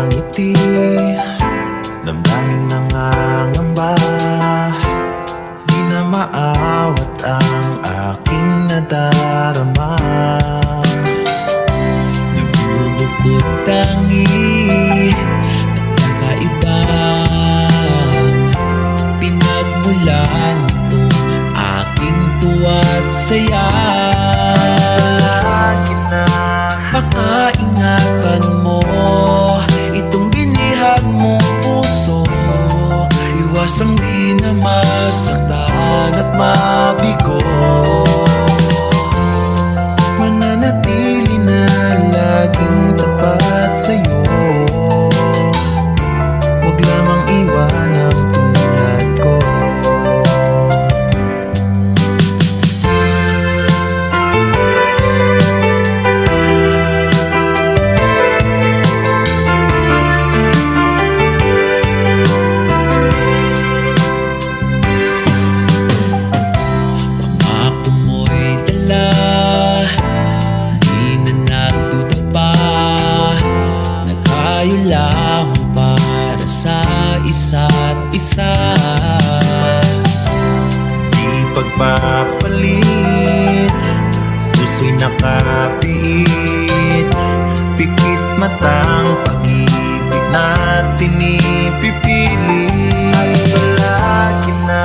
ngiti, damdaming nangangamba. Di na maawat ang aking nadarama. Nagbubukod tangi at kakaibang pinagmulan itong aking tuwa't saya. Baka ingatan mo itong binihag mong puso, iwasang di na masaktan at mabigo. Mananatili na laging tapat sa'yo, huwag lamang iwan ang tulad ko. Pangako mo'y dala, di na nagduda pa, nagkayo lamang para sa isa't isa. Di pagpapalit, puso'y nakapiit, pikit matang pag-ibig natin ipipilit. Ay palagi na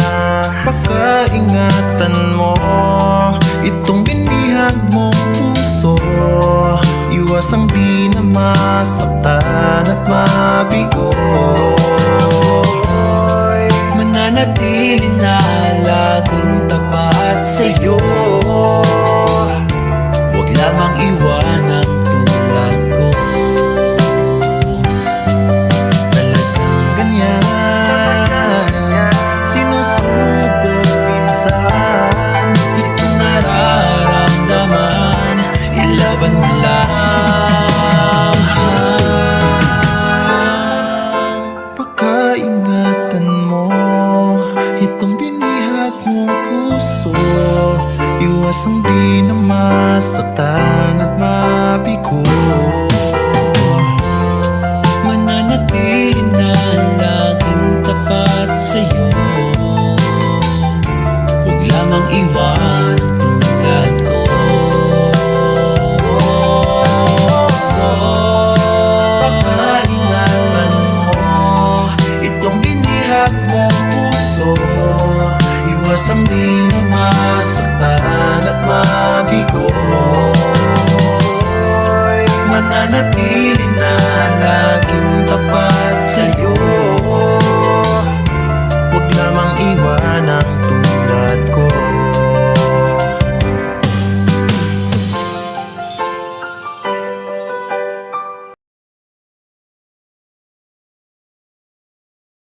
pagkaingatan mo itong binihag mong puso, iwasang di na masaktan at mabigo.